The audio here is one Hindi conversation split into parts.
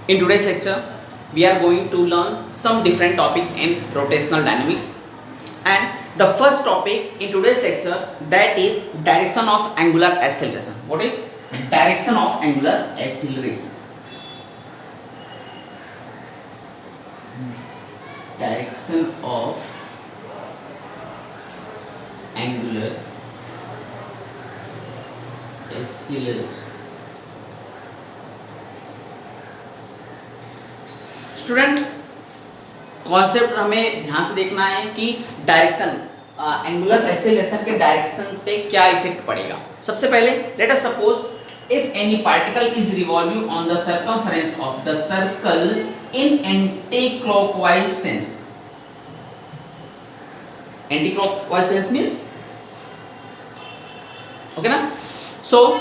In today's lecture, we are going to learn some different topics in rotational dynamics. And the first topic in today's lecture, that is direction of angular acceleration. What is direction of angular acceleration? Direction of angular acceleration. Student, concept हमें ध्यान से देखना है कि डायरेक्शन एंगुलर एक्सेलरेशन के डायरेक्शन पे क्या इफेक्ट पड़ेगा। सबसे पहले let us suppose if any particle is revolving on the circumference of the circle in anti clockwise sense. Anti clockwise sense means okay ना। So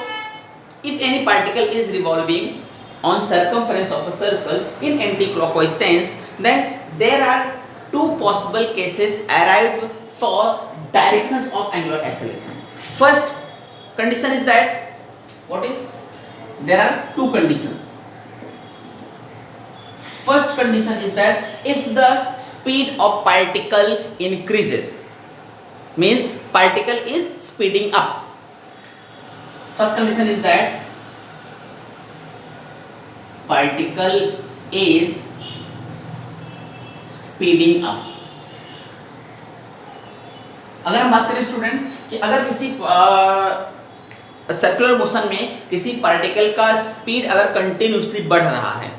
if any particle is revolving on circumference of a circle in anti-clockwise sense, then there are two possible cases arrived for directions of angular acceleration. First condition is that, what is, there are two conditions. First condition is that if the speed of particle increases, means particle is speeding up. First condition is that particle is speeding up. अगर हम बात करें स्टूडेंट कि अगर किसी सर्कुलर मोशन में किसी पार्टिकल का स्पीड अगर कंटिन्यूसली बढ़ रहा है,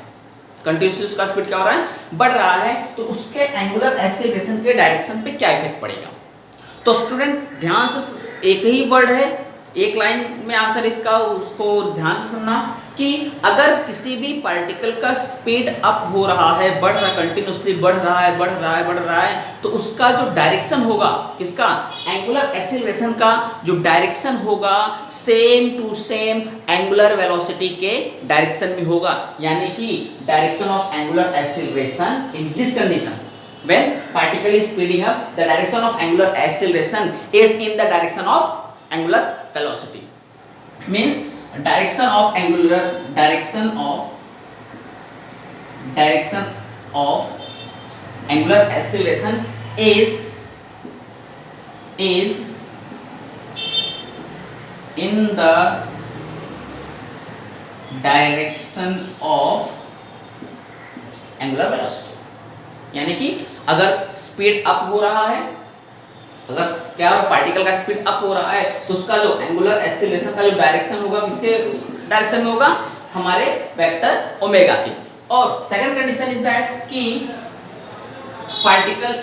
कंटिन्यूसली उसका स्पीड क्या हो रहा है, बढ़ रहा है, तो उसके एंगुलर एक्सेलरेशन के डायरेक्शन पे क्या इफेक्ट पड़ेगा। तो स्टूडेंट ध्यान से, एक ही वर्ड है, एक लाइन में आंसर इसका, उसको ध्यान से सुनना कि अगर किसी भी पार्टिकल का स्पीड अप हो रहा है, बढ़ रहा है, कंटिन्यूसली बढ़ रहा है, बढ़ रहा है, बढ़ रहा है, तो उसका जो डायरेक्शन होगा, किसका, एंगुलर एक्सेलरेशन का जो डायरेक्शन होगा, same to same angular velocity के डायरेक्शन में होगा। यानी कि direction of angular acceleration in this condition, when particle is speeding up, the direction of angular acceleration is in the direction of angular velocity. Means direction of angular acceleration is in the direction of angular velocity. यानी कि अगर स्पीड अप हो रहा है, अगर क्या हो, पार्टिकल का स्पीड अप हो रहा है, तो उसका जो एंगुलर एक्सेलरेशन का जो डायरेक्शन होगा, किसके डायरेक्शन में होगा, हमारे वेक्टर ओमेगा के। और सेकंड कंडीशन इज दैट कि particle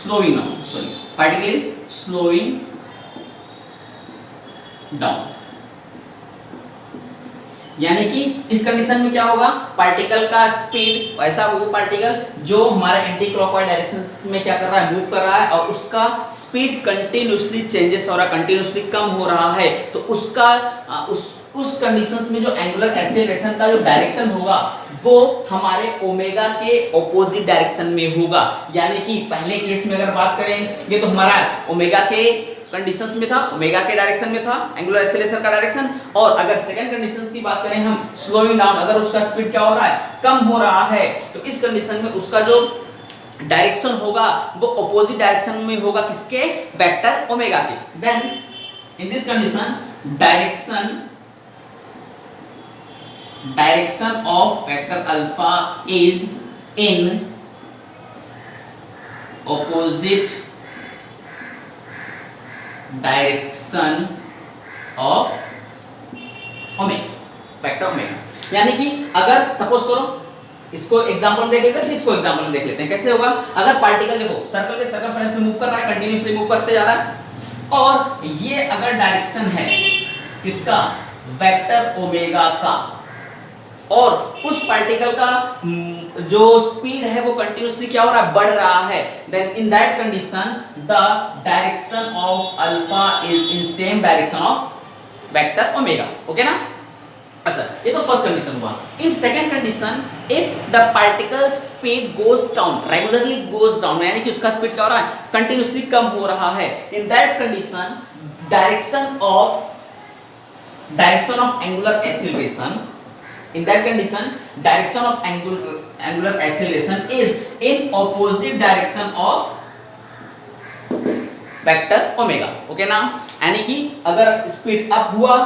slowing down, particle is slowing down. यानी कि इस कंडीशन में क्या होगा, पार्टिकल का स्पीड, ऐसा वो पार्टिकल जो हमारे एंटी क्लॉकवाइज डायरेक्शन में क्या कर रहा है, मूव कर रहा है, और उसका स्पीड कंटिन्यूसली चेंजेस हो रहा है, कंटिन्यूसली कम हो रहा है, तो उसका उस कंडीशंस में जो एंगुलर एक्सेलरेशन का जो डायरेक्शन होगा, वो हमारे ओमेगा के ऑपोजिट डायरेक्शन में होगा। यानी कि पहले केस में अगर बात करेंगे तो हमारा ओमेगा के कंडीशंस में था, ओमेगा के डायरेक्शन में था एंगुलर एक्सेलरेशन का डायरेक्शन। और अगर सेकंड कंडीशंस की बात करें हम, स्लोइंग डाउन, अगर उसका स्पीड क्या हो रहा है, कम हो रहा है, तो इस कंडीशन में उसका जो डायरेक्शन होगा वो ऑपोजिट डायरेक्शन में होगा, किसके, वेक्टर ओमेगा के। Then in this condition direction of vector alpha is in opposite direction of omega, vector omega. यानी कि अगर सपोज करो, इसको एग्जांपल देख लेते हैं, फिर इसको एग्जांपल में देख लेते हैं कैसे होगा। अगर पार्टिकल देखो सर्कल के सर्कमफरेंस में मूव कर रहा है, कंटिन्यूअसली मूव करते जा रहा है, और ये अगर डायरेक्शन है किसका, वेक्टर ओमेगा का, और उस पार्टिकल का जो स्पीड है वो कंटिन्यूअसली क्या हो रहा है, बढ़ रहा है, then in that condition the direction of alpha is in same direction of vector omega. Okay ना। अच्छा, ये तो फर्स्ट कंडीशन हुआ। In second condition, if the particle speed goes down, regularly goes down, यानी कि उसका स्पीड क्या हो रहा है, कंटिन्यूअसली कम हो रहा है, इन that condition direction of direction of angular acceleration, in that condition direction of angular acceleration is in opposite direction of vector omega. Okay ना, यानी कि अगर स्पीड अप हुआ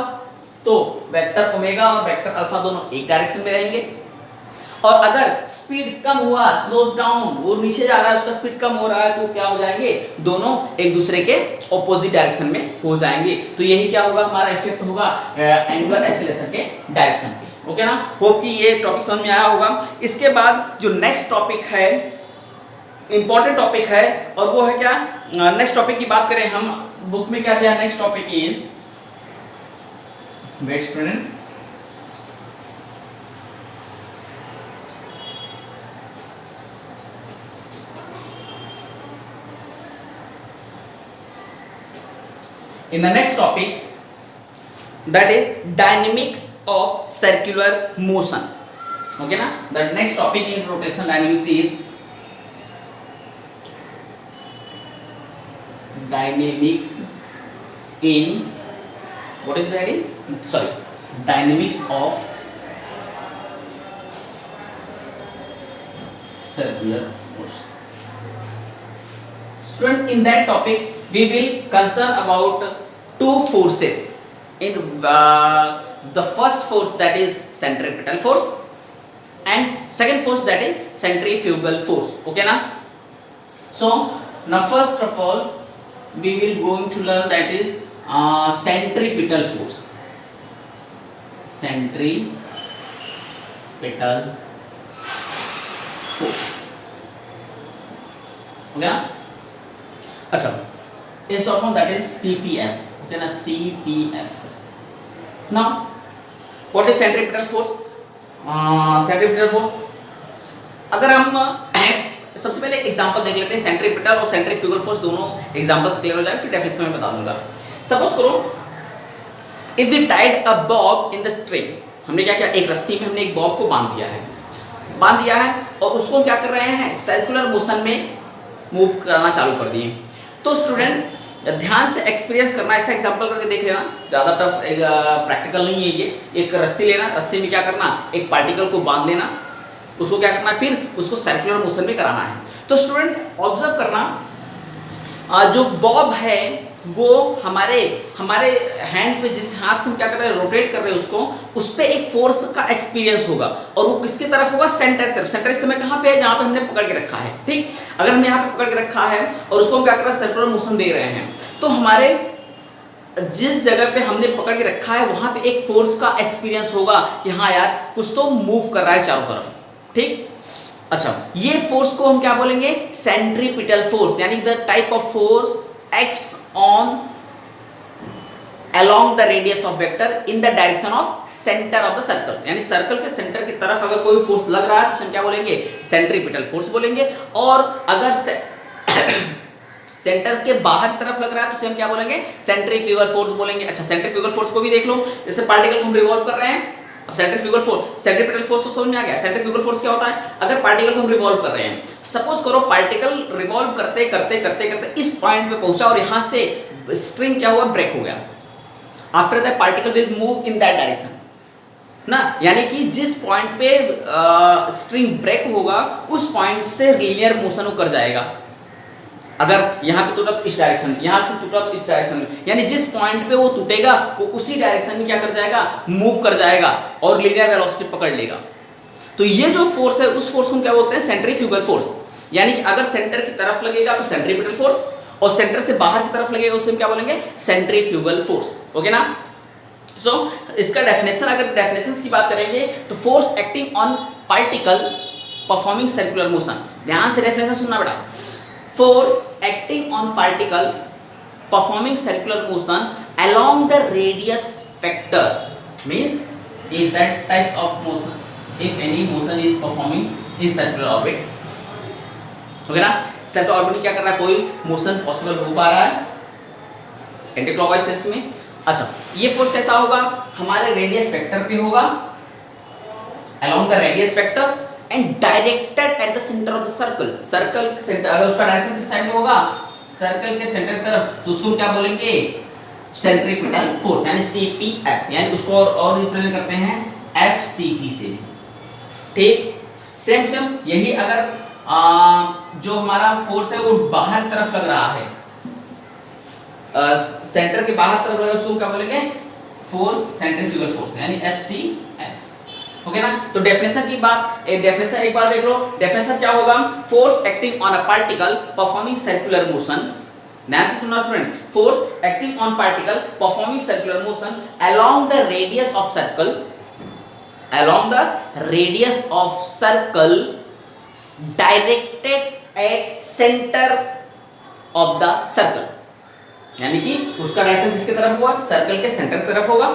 तो वेक्टर ओमेगा और वेक्टर अल्फा दोनों एक डायरेक्शन में रहेंगे, और अगर स्पीड कम हुआ, स्लोस डाउन, वो नीचे जा रहा है, उसका स्पीड कम हो रहा है, तो क्या हो जाएंगे, दोनों एक दूसरे के ऑपोजिट डायरेक्शन में हो जाएंगे। तो यही क्या होगा, हमारा इफेक्ट होगा एंगुलर एक्सीलरेशन के डायरेक्शन पे। ओके ना, होप कि ये टॉपिक समझ में आया होगा। इसके बाद जो नेक्स्ट टॉपिक है, इंपॉर्टेंट टॉपिक है, और वो है क्या, नेक्स्ट टॉपिक की बात करें हम, बुक में क्या दिया, next topic is, wait student, in the next topic, that is dynamics of circular motion. Okay na, the next topic in rotational dynamics is dynamics in, what is the heading, sorry, dynamics of circular motion. Student, in that topic we will concern about two forces. In the first force, that is centripetal force, and second force, that is centrifugal force. Okay na, so now first of all we will going to learn that is centripetal force. Centripetal force. Okay na, अच्छा, in short form that is CPF. Okay na, CPF. Now what is centripetal force? Centripetal force, अगर हम सबसे पहले एग्जांपल देख लेते हैं, सेंट्रीपिटल और सेंट्रीफ्यूगल फोर्स दोनों एग्जांपल से क्लियर हो जाएगा, फिर डेफिनेशन में बता दूंगा। सपोज करो if we tied a bob in the string, हमने क्या किया, एक रस्सी में हमने एक बॉब को बांध दिया है और उसको क्या कर रहे हैं, सर्कुलर मोशन में मूव करना चालू कर दिए। तो स्टूडेंट ध्यान से एक्सपीरियंस करना, ऐसा एग्जांपल करके देख लेना, ज़्यादा टफ प्रैक्टिकल नहीं है ये। एक रस्सी लेना, रस्सी में क्या करना, एक पार्टिकल को बांध लेना, उसको क्या करना है, फिर उसको सर्कुलर मोशन में कराना है। तो स्टूडेंट ऑब्जर्व करना, जो बॉब है वो हमारे हैंड पे, जिस हाथ से हम क्या कर रहे हैं, रोटेट कर रहे हैं उसको, उस पे एक फोर्स का एक्सपीरियंस होगा, और वो किसके तरफ होगा, सेंटर तरफ। सेंटर इस समय कहाँ पे है, जहाँ पे हमने पकड़ के रखा है। ठीक, अगर हमने यहाँ पे पकड़ के रखा है और उसको हम क्या कर रहे हैं, सर्कुलर मोशन दे रहे हैं, तो हमारे जिस जगह पे हमने पकड़ के रखा है वहां पे एक फोर्स का एक्सपीरियंस होगा कि हाँ यार कुछ तो मूव कर रहा है चारों तरफ। ठीक, अच्छा, ये फोर्स को हम क्या बोलेंगे, सेंट्रीपिटल फोर्स, यानी the type of force acts on along the radius of vector in the direction of center of the circle, यानी सर्कल के सेंटर की तरफ अगर कोई फोर्स लग रहा है तो हम क्या बोलेंगे, सेंट्रीपिटल फोर्स बोलेंगे, और अगर सेंटर के बाहर की तरफ लग रहा है तो हम क्या बोलेंगे, सेंट्रीफ्यूगल फोर्स बोलेंगे। अच्छा, सेंट्रीफ्यूगल फोर्स को भी देख लो, जैसे पार्टिकल को हम रिवॉल्व कर रहे हैं, अब सेंट्रीफ्यूगल फोर्स, सेंट्रीपिटल फोर्स को समझ में आ गया। सेंट्रीफ्यूगल फोर्स क्या होता है, अगर पार्टिकल को हम रिवॉल्व कर रहे हैं, सपोज करो पार्टिकल रिवॉल्व करते करते करते करते इस पॉइंट पे पहुंचा और यहां से स्ट्रिंग क्या हुआ, ब्रेक हो गया। After that particle will move in that direction ना, यानी कि जिस पॉइंट पे स्ट्रिंग ब्रेक होगा उस पॉइंट से लीनियर मोशन वो कर जाएगा। अगर यहाँ पे टूटा तो इस डायरेक्शन में, यहाँ से टूटा तो इस डायरेक्शन में, यानी जिस पॉइंट पे वो टूटेगा वो उसी डायरेक्शन में क्या कर जाएगा, मूव कर जाएगा और लीनियर वेलोसिटी पकड़ लेगा। तो ये जो फोर्स है उस फोर्स को क्या बोलते हैं, सेंट्रीफ्यूगल फोर्स, यानी कि अगर सेंटर की तरफ लगेगा तो सेंट्रीपिटल फोर्स, और सेंटर से बाहर की तरफ लगेगा उसे हम क्या बोलेंगे, सेंट्रीफ्यूगल फोर्स। ओके ना, सो इसका डेफिनेशन, अगर डेफिनेशंस की बात करेंगे तो force acting on particle performing circular motion, ध्यान से डेफिनेशन सुनना बेटा, force acting on particle performing circular motion along the radius vector means if that type of motion, if any motion is performing in circular orbit, okay ना, सर्कुलर ऑर्बिट में क्या कर रहा है, कोई मोशन पॉसिबल हो पा रहा है एंटी क्लॉकवाइज सेंस में। अच्छा, ये फोर्स कैसा होगा, हमारे रेडियस वेक्टर पे होगा, along the radius vector and directed at the center of the circle, circle centre, अगर उसका डायरेक्शन किस साइड में होगा, सर्कल के सेंटर की तरफ, तो उसको क्या बोलेंगे, सेंट्रीपिटल फोर्स यानी CPF, यानी उसको और रिप्रेजेंट करते हैं FCP से। ठीक, सेम यही अगर जो हमारा फोर्स है वो बाहर तरफ लग रहा है, सेंटर के बाहर तरफ लग रहा है, उसको क्या बोलेंगे? फोर्स, सेंट्रीफ्यूगल फोर्स यानी FCF। ओके ना? तो डेफिनेशन की बात, डेफिनेशन एक बार देख लो। डेफिनेशन क्या होगा? Force acting on a particle performing circular motion, ध्यान से सुनना student, force acting on particle performing circular motion along the radius of circle, along the radius of circle directed at center of the circle, यानी कि उसका डायरेक्शन किसके तरफ होगा? सर्कल के सेंटर की तरफ होगा।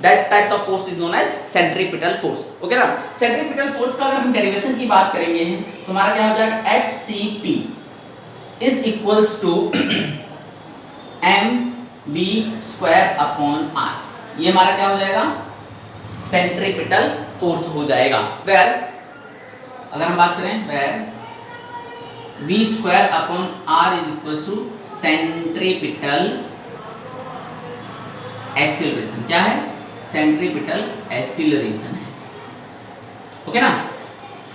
That types of force is known as centripetal force। Okay ना? सेंट्रीपिटल फोर्स का अगर हम डेरिवेशन की बात करेंगे तो हमारा क्या हो जाएगा? FCP is equals to mv square upon r। ये हमारा क्या हो जाएगा? सेंट्रीपिटल फोर्स हो जाएगा। वेयर अगर हम बात करें where v square upon r is equal to centripetal acceleration. क्या है? सेंट्रीपिटल एक्सीलरेशन है। ओके ना?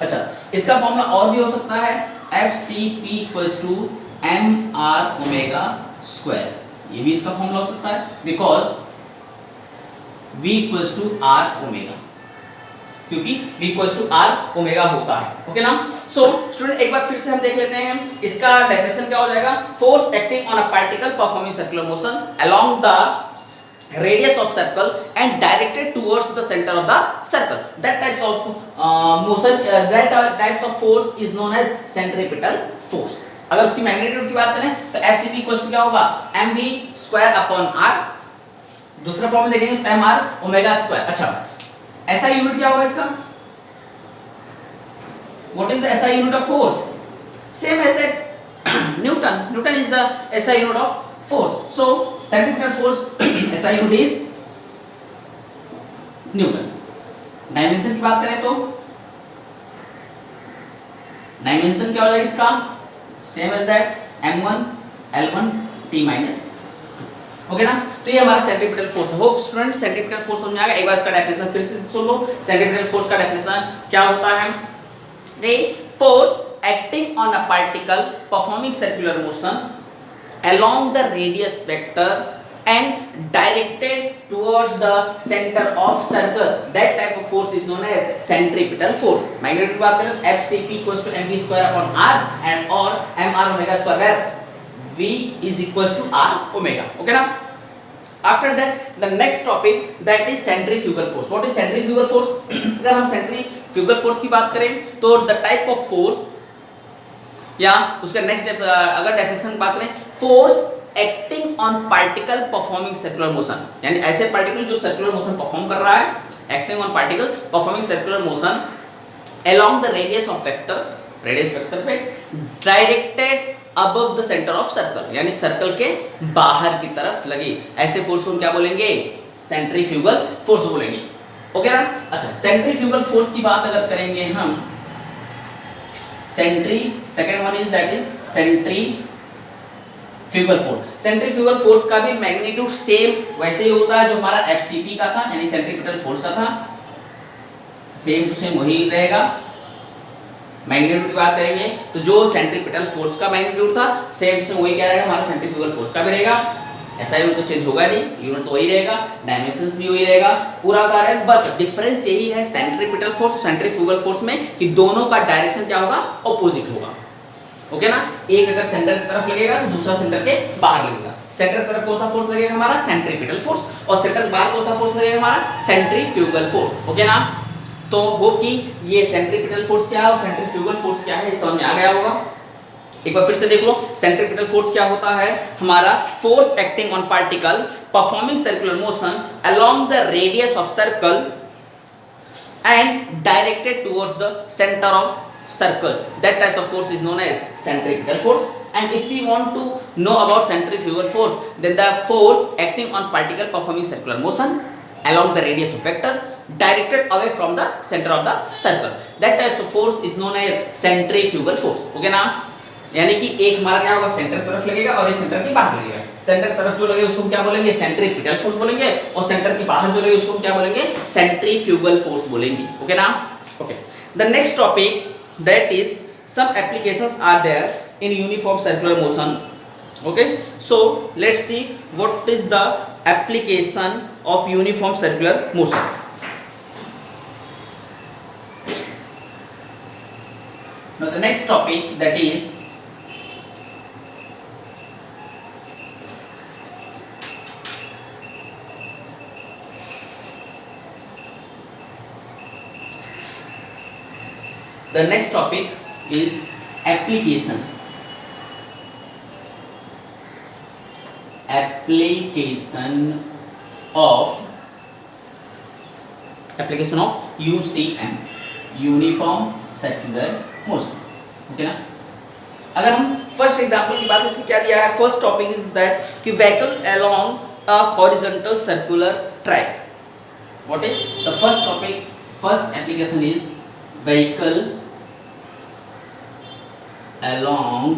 अच्छा, इसका फॉर्मूला और भी हो सकता है, FCP equals to mr omega square. ये भी इसका फॉर्मूला हो सकता है, because v equals to r omega, क्योंकि v equals to r omega होता है। ओके ना? सो स्टूडेंट एक बार फिर से हम देख लेते हैं इसका डेफिनेशन क्या हो जाएगा? Force acting on a particle performing circular motion along the radius of circle and directed towards the center of the circle, that types of motion, that types of force is known as centripetal force। अगर उसकी मैग्नीट्यूड की बात करें तो FCP इक्वल्स टू क्या होगा? mv स्क्वायर अपॉन r, दूसरा फॉर्म में देखेंगे तो mr ओमेगा स्क्वायर। अच्छा, SI यूनिट क्या होगा इसका? What is the SI unit of force? Same as that Newton. Newton is the SI unit of force, so centripetal force SI unit is Newton। Dimension की बात करें तो डायमेंशन क्या हो जाएगा इसका? Same as that m1 l1 t minus. Okay ना? तो ये हमारा सेंट्रीपिटल फोर्स है। होप स्टूडेंट सेंट्रीपिटल फोर्स समझ में आ गया। एक बार इसका डेफिनेशन फिर से सुन लो। सेंट्रीपिटल फोर्स का डेफिनेशन क्या होता है? The force acting on a particle performing circular motion along the radius vector and directed towards the center of circle, that type of force is known as centripetal force। Magnitude की बात करें FCP equals to mv square upon r and or mr omega square, where v is equals to r omega। okay ना? After that the next topic that is centrifugal force। what is centrifugal force? अगर हम centrifugal force की बात करें तो the type of force या उसका नेक्स्ट अगर डेफिनेशन की बात करें, force acting on particle performing circular motion, यानी ऐसे पार्टिकल जो सर्कुलर मोशन परफॉर्म कर रहा है, acting on particle performing circular motion along the radius of vector, radius vector पे directed above the centre of circle, यानी सर्कल के बाहर की तरफ लगी, ऐसे फोर्स को हम क्या बोलेंगे? सेंट्रीफ्यूगल फोर्स बोलेंगे। ओके ना? अच्छा, सेंट्रीफ्यूगल फोर्स की बात अगर करेंगे हम, second one is that is centrifugal force. Centrifugal force का भी मैग्नीट्यूड सेम वैसे ही होता है जो हमारा FCP का था, यानी सेंट्रीपिटल फोर्स का था, सेम टू सेम वही रहेगा। मैग्नीट्यूड की बात करेंगे तो जो सेंट्रीपिटल फोर्स का मैग्नीट्यूड था सेम टू सेम वही क्या रहेगा? हमारा सेंट्रीफ्यूगल फोर्स का भी रहेगा। ऐसा यूनिट तो चेंज होगा नहीं, यूनिट तो वही रहेगा, डायमेंशंस भी वही रहेगा, पूरा का रहेगा। बस डिफरेंस यही है सेंट्रीपिटल फोर्स और सेंट्रीफ्यूगल फोर्स में कि दोनों का डायरेक्शन क्या होगा? ऑपोजिट होगा। ओके ना? एक अगर सेंटर की तरफ लगेगा तो दूसरा सेंटर के बाहर लगेगा। सेंटर की तरफ कौन सा फोर्स लगेगा? हमारा सेंट्रीपिटल फोर्स, और सेंटर के बाहर कौन सा फोर्स लगेगा? हमारा सेंट्रीफ्यूगल फोर्स। ओके ना? तो होप कि ये सेंट्रीपिटल फोर्स क्या है और सेंट्रीफ्यूगल फोर्स क्या है ये समझ में आ गया होगा। एक बार फिर से देख लो, सेंट्रीपिटल फोर्स क्या होता है? हमारा force acting on particle performing circular motion along the radius of circle and directed towards the centre of circle, that types of force is known as centripetal force. And if we want to know about centrifugal force, then the force acting on particle performing circular motion along the radius of vector directed away from the center of the circle, that types of force is known as centrifugal force। Okay ना? यानी कि एक हमारा क्या होगा? सेंटर तरफ लगेगा और ये सेंटर के बाहर लगेगा। सेंटर की तरफ जो लगे उसको क्या बोलेंगे, सेंट्रीपिटल फोर्स बोलेंगे, और सेंटर के बाहर जो लगे उसको क्या बोलेंगे, सेंट्रीफ्यूगल फोर्स बोलेंगे। ओके ना? Okay, the next topic that is some applications are there in uniform circular motion. Okay, so let's see what is the application of uniform circular motion. Now the next topic, that is application of UCM, uniform circular motion. Okay ना? अगर हम फर्स्ट एग्जांपल की बात, इसमें क्या दिया है, फर्स्ट टॉपिक इज दैट कि vehicle along a horizontal circular track. What is the first topic, first application is vehicle along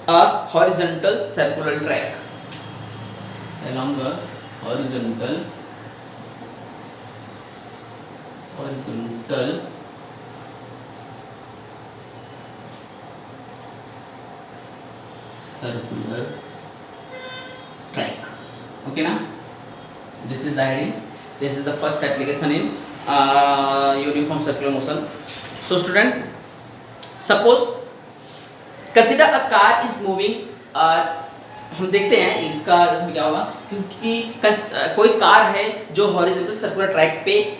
a horizontal circular track, along a horizontal circular track. Okay na? This is the heading, this is the first application in uniform circular motion. So student, suppose consider a car is moving, हम देखते हैं इसका इसमें क्या होगा, क्योंकि कोई कार है जो हॉरिजॉन्टल सर्कुलर ट्रैक पे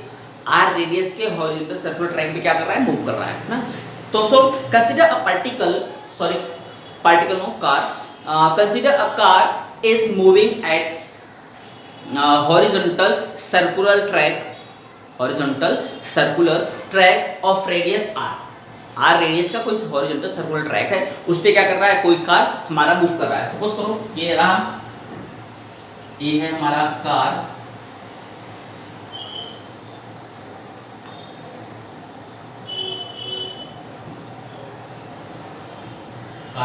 आर रेडियस के हॉरिजॉन्टल सर्कुलर ट्रैक पे क्या कर रहा है, मूव कर रहा है ना। तो so consider a particle no car, consider a car is moving at horizontal circular track of radius r radius का कोई हॉरिजॉन्टल सर्कुलर ट्रैक है, उस पे क्या कर रहा है, कोई कार हमारा मूव कर रहा है। सपोज करो ये रहा, ये है हमारा कार,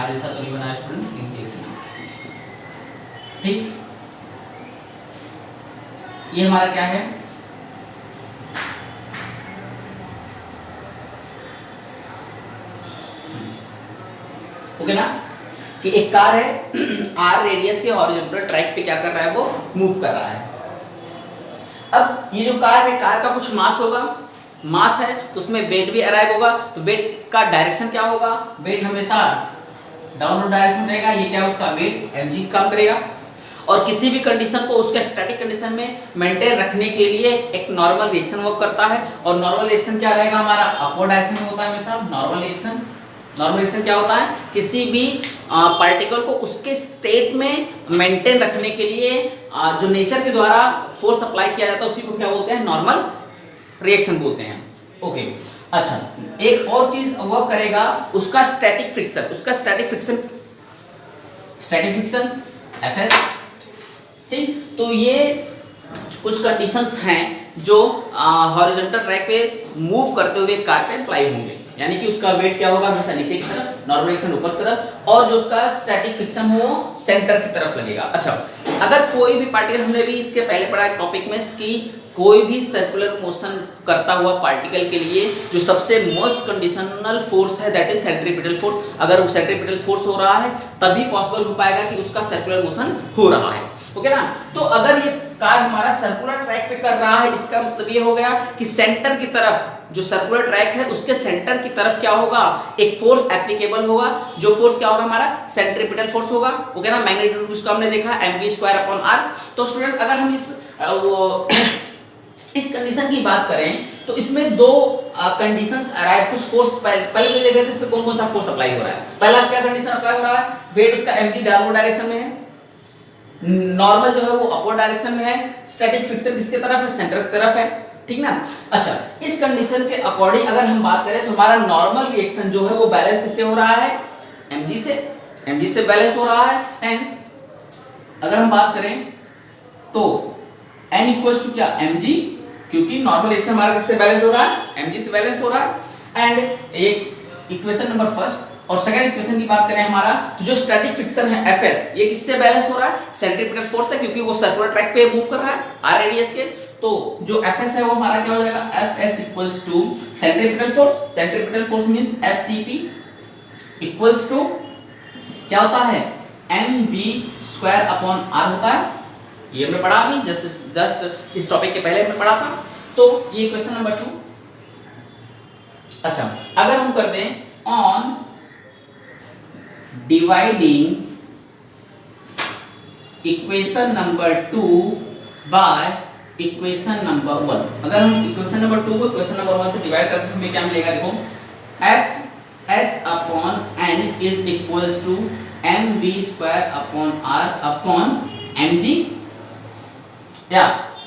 जैसा तो नहीं बनाया स्टूडेंट, ठीक। ये हमारा क्या है, ओके ना, कि एक कार है आर रेडियस के हॉरिजॉन्टल ट्रैक पे क्या कर रहा है, वो मूव कर रहा है। अब ये जो कार है, कार का कुछ मास होगा, मास है तो उसमें वेट भी अराइव होगा, तो वेट का डायरेक्शन क्या होगा, वेट हमेशा डाउनवर्ड डायरेक्शन रहेगा, ये क्या है उसका वेट mg काम करेगा। और किसी भी कंडीशन को उसके स्टैटिक कंडीशन में मेंटेन रखने के लिए एक नॉर्मल रिएक्शन वर्क करता है, और नॉर्मल रिएक्शन क्या रहेगा हमारा, अपवर्ड डायरेक्शन में होता है हमेशा नॉर्मल रिएक्शन क्या होता है, किसी भी पार्टिकल को उसके स्टेट में मेंटेन रखने के लिए जो नेचर के द्वारा फोर्स अप्लाई किया जाता है उसी को क्या बोलते हैं, नॉर्मल रिएक्शन बोलते हैं। ओके, अच्छा, एक और चीज वर्क करेगा उसका स्टैटिक फ्रिक्शन Fs, ठीक। तो ये कुछ कंडीशंस हैं जो हॉरिजॉन्टल ट्रैक पे मूव करते हुए कार पे अप्लाई होंगे, यानी कि उसका वेट क्या होगा, हमेशा नीचे की तरफ, नॉर्मल रिएक्शन ऊपर की तरफ, और जो उसका स्टैटिक फ्रिक्शन हो सेंटर की तरफ लगेगा। अच्छा, अगर कोई भी पार्टिकल, हमने भी इसके पहले पढ़ा टॉपिक में कि कोई भी सर्कुलर मोशन करता हुआ पार्टिकल के लिए जो सबसे मोस्ट कंडीशनल फोर्स है दैट इज सेंट्रीपिटल फोर्स। अगर वो सेंट्रीपिटल फोर्स हो रहा है तभी पॉसिबल हो पाएगा कि उसका सर्कुलर मोशन हो रहा है, ओके ना। तो अगर ये कार हमारा सर्कुलर ट्रैक पे कर रहा है, इसका मतलब ये हो गया कि सेंटर की तरफ जो सर्कुलर ट्रैक है उसके सेंटर की तरफ क्या होगा, एक फोर्स एप्लीकेबल होगा, जो फोर्स क्या होगा हमारा, सेंट्रीपिटल फोर्स होगा, ओके ना। मैग्नीट्यूड उसका हमने देखा mv²/r। तो स्टूडेंट अगर हम इस कंडीशन की बात करें तो इसमें दो कंडीशंस अराइव, कुछ फोर्स पहले तो देखे थे इसमें कौन कौन सा फोर्स अप्लाई हो रहा है। पहला क्या कंडीशन अप्लाई हो रहा है, वेट उसका mg डाउनवर्ड डायरेक्शन में है, नॉर्मल जो है वो अपवर्ड डायरेक्शन में है, स्टैटिक फ्रिक्शन किसके तरफ है, सेंटर की तरफ है, ठीक ना। अच्छा, इस कंडीशन के अकॉर्डिंग अगर हम बात करें तो हमारा नॉर्मल रिएक्शन जो है वो बैलेंस किससे हो रहा है, mg से बैलेंस हो रहा है। एंड अगर हम बात करें तो n इक्वल्स टू क्या, mg, क्योंकि नॉर्मल रिएक्शन हमारा किससे बैलेंस हो रहा है, mg से बैलेंस हो रहा है। एंड एक इक्वेशन नंबर फर्स्ट और सेकंड इक्वेशन की बात करें हमारा, तो जो स्टैटिक फ्रिक्शन है Fs, ये किससे बैलेंस हो रहा है? सेंट्रीपिटल फोर्स से, क्योंकि वो सर्कुलर ट्रैक पे मूव कर रहा है r रेडियस के। तो जो Fs है वो हमारा क्या हो जाएगा? Fs equals to centripetal force, centripetal force means Fcp equals to क्या होता है? mv² अपॉन r होता है। ये हमने पढ़ा अभी जस्ट इस टॉपिक के पहले हमने पढ़ा था। तो ये इक्वेशन नंबर 2। अच्छा, अगर हम कर दें on dividing equation number 2 by equation number 1, अगर हम इक्वेशन नंबर 2 को इक्वेशन नंबर 1 से डिवाइड करते हैं हमें क्या मिलेगा? देखो, Fs upon n is equals to mv² upon r upon mg, या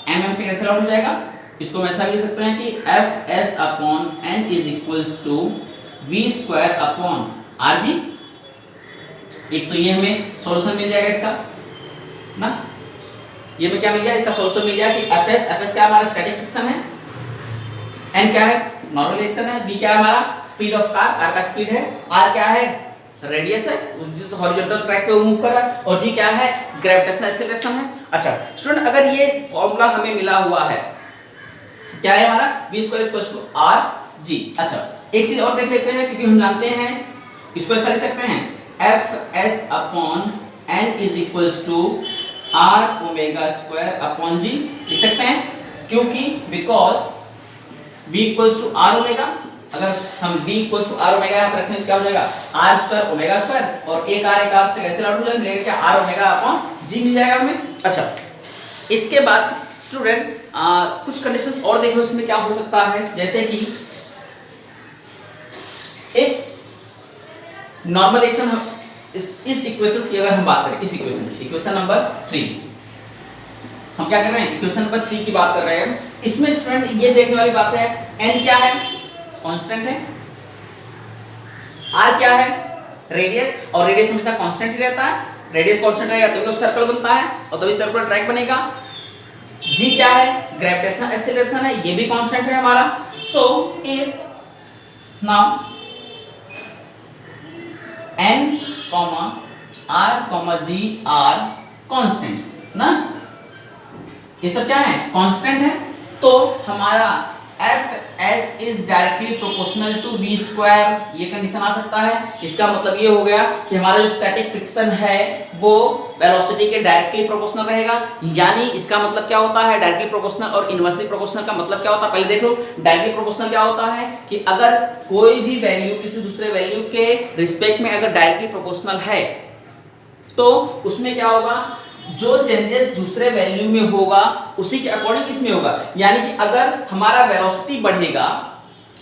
mm से कैंसिल आउट हो जाएगा। इसको हम ऐसा लिख सकते हैं कि Fs upon n is equals to v² upon rg। एक तो ये हमें सॉल्यूशन मिल जाएगा इसका ना, ये में क्या मिल गया? इसका सॉल्यूशन मिल गया कि Fs क्या हमारा स्टैटिक फ्रिक्शन है, n क्या है? नॉर्मल रिएक्शन है, b क्या है? हमारा स्पीड ऑफ कार, r का स्पीड है, r क्या है? रेडियस है जिस हॉरिजॉन्टल ट्रैक पे वो मूव कर रहा है, और g क्या है? ग्रेविटेशनल एक्सीलरेशन है। अच्छा स्टूडेंट, अगर ये फॉर्मूला हमें मिला हुआ है, क्या है हमारा? v² rg। अच्छा एक चीज और देख लेते हैं, क्योंकि हम जानते हैं इसको ऐसा लिख सकते हैं Fs upon n is equals to r omega upon g लिख सकते हैं, क्योंकि because v equals to r omega, अगर हम v equals to r omega यहां पर रखें तो क्या हो जाएगा? r² ओमेगा² और एक r से कैंसिल आउट हो जाएगा, मिलेगा क्या? r ओमेगा अपॉन g मिल जाएगा हमें। अच्छा इसके बाद स्टूडेंट कुछ कंडीशंस और देखो इसमें क्या हो सकता है, जैसे कि एक नॉर्मल रिएक्शन, इस इक्वेशंस की अगर हम बात करें, इस इक्वेशन नंबर 3 हम क्या कर रहे हैं? इक्वेशन नंबर 3 की बात कर रहे हैं। इसमें स्टूडेंट ये देखने वाली बात है, n क्या है? कांस्टेंट है, r क्या है? रेडियस, और रेडियस हमेशा कांस्टेंट ही रहता है, रेडियस कांस्टेंट रहेगा तभी वो सर्कल बनता है और तभी सर्कुलर ट्रैक बनेगा। g क्या है? ग्रेविटेशनल एक्सीलरेशन है, ये भी कांस्टेंट है हमारा। So if now n, r, g are constants ना, ये सब क्या है? कांस्टेंट है। तो हमारा Fs is directly proportional to v², ये कंडीशन आ सकता है। इसका मतलब ये हो गया कि हमारा जो स्टैटिक फ्रिक्शन है वो वेलोसिटी के डायरेक्टली प्रोपोर्शनल रहेगा। यानी इसका मतलब क्या होता है? डायरेक्टली प्रोपोर्शनल और इनवर्सली प्रोपोर्शनल का मतलब क्या होता है? पहले देख लो, डायरेक्टली प्रोपोर्शनल क्या होता है कि अगर कोई भी वैल्यू किसी दूसरे वैल्यू के रिस्पेक्ट में अगर डायरेक्टली प्रोपोर्शनल है तो उसमें क्या होगा? जो चेंजेस दूसरे वैल्यू में होगा उसी के अकॉर्डिंग इसमें होगा। यानी कि अगर हमारा वेलोसिटी बढ़ेगा,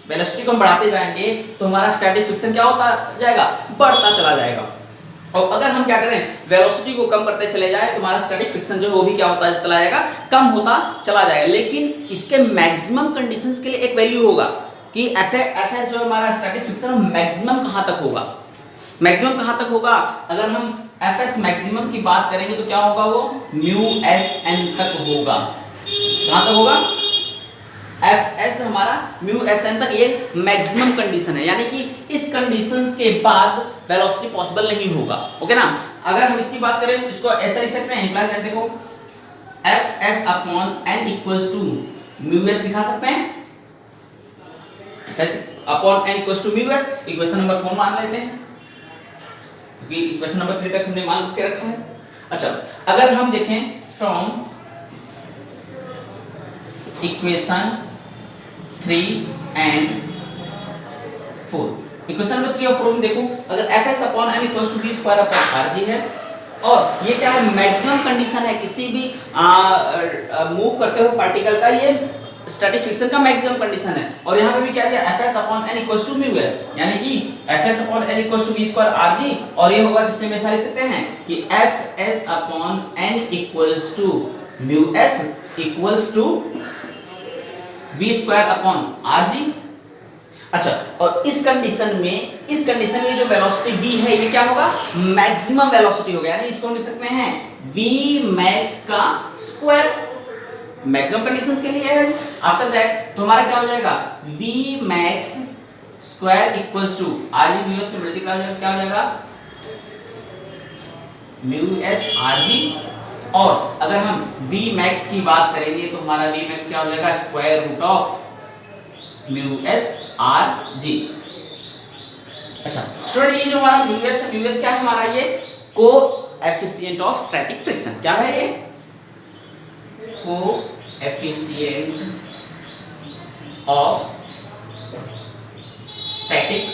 वेलोसिटी को हम बढ़ाते जाएंगे तो हमारा स्टैटिक फ्रिक्शन क्या होता जाएगा? बढ़ता चला जाएगा। और अगर हम क्या करें? वेलोसिटी को कम करते चले जाए तो हमारा स्टैटिक फ्रिक्शन जो है वो भी क्या होता चला जाएगा? कम होता चला जाएगा। लेकिन इसके मैक्सिमम कंडीशंस के लिए एक वैल्यू होगा कि Fs जो हमारा स्टैटिक फ्रिक्शन मैक्सिमम कहां तक होगा? मैक्सिमम कहां तक होगा? अगर हम Fs मैक्सिमम की बात करेंगे तो क्या होगा? वो μsn तक होगा। कहां तक होगा? Fs हमारा μsn तक, ये मैक्सिमम कंडीशन है। यानी कि इस कंडीशंस के बाद वेलोसिटी पॉसिबल नहीं होगा। ओके ना? अगर हम इसकी बात करें इसको ऐसा लिख सकते हैं, इंप्लाइज दैट देखो Fs upon n equals to μs दिखा सकते हैं। Fs upon n equals to μs equation number 4 मान लेते हैं, क्योंकि इक्वेशन नंबर 3 तक हमने मान के रखा है। अच्छा अगर हम देखें from equation 3 and 4, equation number 3 और 4 में देखो, अगर Fs upon n equals to v² upon rg है और ये क्या है? मैक्सिमम कंडीशन है किसी भी मूव करते हुए पार्टिकल का, ये स्टैटिक फ्रिक्शन का मैक्सिमम कंडीशन है। और यहाँ पे भी क्या दिया? Fs upon n equals to μs, यानी कि Fs upon n equals to v² rg, और ये होगा जिसमें हम ऐसा लिख सकते हैं कि Fs upon n equals to μs equals to v² upon rg। अच्छा, और इस कंडीशन में जो वेलोसिटी v है ये क्या होगा? मैक्सिमम वेलोसिटी होगा। यानी इसको हम लिख सकते हैं v max का स्क्वायर, मैक्सिमम कंडीशंस के लिए है। आफ्टर दैट तो हमारा क्या हो जाएगा? v max square equals to r g mu s से मल्टीप्लाई हो क्या हो जाएगा म्यू एस आर जी। और अगर हम v max की बात करेंगे तो हमारा v max क्या हो जाएगा square root of mu s r g. अच्छा स्टूडेंट ये जो हमारा म्यू एस क्या है हमारा ये को एफिशिएंट ऑफ स्टैटिक फ्रिक्शन। क्या है ये को efficient of static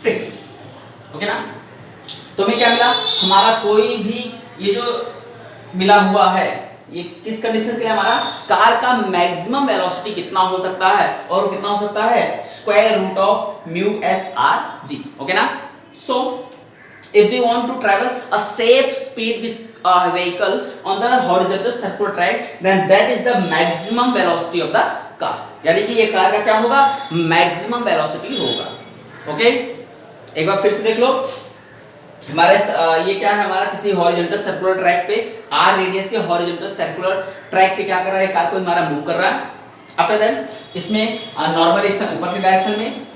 friction. Okay ना। तो हमें क्या मिला हमारा कोई भी ये जो मिला हुआ है ये किस कंडीशन के लिए हमारा कार का मैक्सिमम वेलोसिटी कितना हो सकता है और वो कितना हो सकता है square root of mu s r g. Okay ना। So if we want to travel a safe speed with a vehicle on the horizontal circular track then that is the maximum velocity of the car। यानी कि ये कार का क्या होगा मैक्सिमम वेलोसिटी होगा। ओके एक बार फिर से देख लो हमारे ये क्या है हमारा किसी हॉरिजॉन्टल सर्कुलर ट्रैक पे आर रेडियस के हॉरिजॉन्टल सर्कुलर ट्रैक पे क्या कर रहा है कार को हमारा मूव कर रहा है। आफ्टर दैट इसमें नॉर्मल एक्शन ऊपर के डायरेक्शन में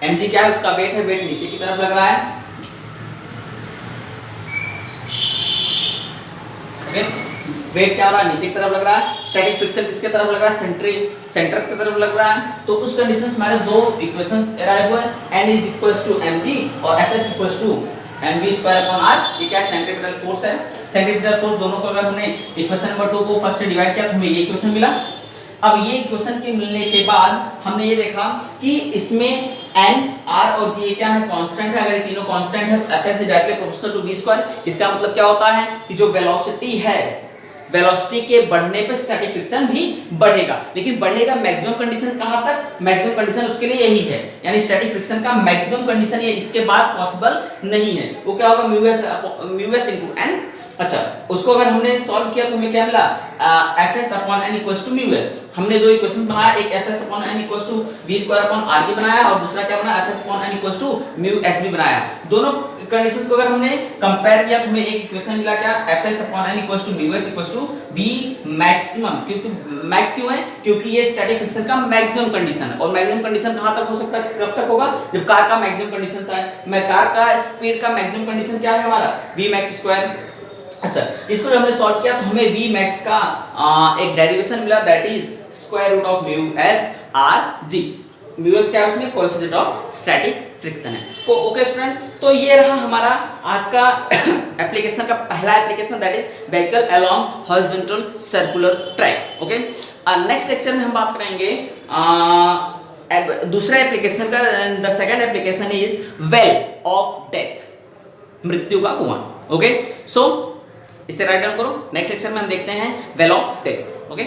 mg क्या है उसका वेट है वेट नीचे की तरफ लग रहा है। ओके वेट क्या हो रहा है नीचे की तरफ लग रहा है। स्टैटिक फ्रिक्शन किसके तरफ लग रहा है सेंटर की तरफ लग रहा है। तो उस कंडीशन में हमारे दो इक्वेशंस अराइव हुए n is equals to mg और fs इक्वल्स टू mv स्क्वायर अपॉन r। ये क्या है सेंट्रीपिटल फोर्स है। सेंट्रीपिटल फोर्स दोनों को अगर हमने इक्वेशन नंबर 2 को फर्स्ट डिवाइड किया तो हमें ये इक्वेशन मिला। अब ये इक्वेशन के मिलने के बाद हमने ये देखा कि इसमें n r और g ये क्या है कांस्टेंट है। अगर ये तीनों कांस्टेंट है तो fs is directly proportional to v square. इसका मतलब क्या होता है कि जो वेलोसिटी है वेलोसिटी के बढ़ने पे स्टैटिक फ्रिक्शन भी बढ़ेगा। लेकिन बढ़ेगा मैक्सिमम कंडीशन कहां तक मैक्सिमम कंडीशन उसके लिए यही है यानी स्टैटिक फ्रिक्शन का मैक्सिमम कंडीशन ये इसके बाद पॉसिबल नहीं है। वो क्या होगा म्यू एस इनटू n। अच्छा उसको अगर हमने सॉल्व किया तो हमें क्या मिला fs upon n equals to mu s. हमने दो इक्वेशन बनाया एक fs upon n equals to v square upon r बनाया और दूसरा क्या बनाया fs upon n equals to mu s भी बनाया। दोनों कंडीशंस को अगर हमने कंपेयर किया तो हमें एक इक्वेशन मिला क्या fs upon n equals to mu s equals to v maximum. क्योंकि मैक्स क्यों है क्योंकि ये स्टैटिक फ्रिक्शन का मैक्सिमम कंडीशन है। और मैक्सिमम कंडीशन कहां तक हो सकता है कब तक होगा जब कार का मैक्सिमम कंडीशन है। मैं कार का स्पीड का मैक्सिमम कंडीशन क्या है हमारा v max स्क्वायर। अच्छा इसको जब हमने सॉल्व किया तो हमें v max का एक डेरिवेशन मिला that is square root of mu s r g. Mu s क्या है उसमें कोएफिशिएंट ऑफ स्टैटिक फ्रिक्शन है। तो ओके स्टूडेंट तो ये रहा हमारा आज का एप्लीकेशन का पहला application that is vehicle along horizontal circular track. Okay next lecture में हम बात करेंगे दूसरा एप्लीकेशन का। The second application is well of death मृत्यु का कुआं। ओके सो इसे राइट डाउन करो। नेक्स्ट लेक्चर में हम देखते हैं वेल ऑफ डेथ। ओके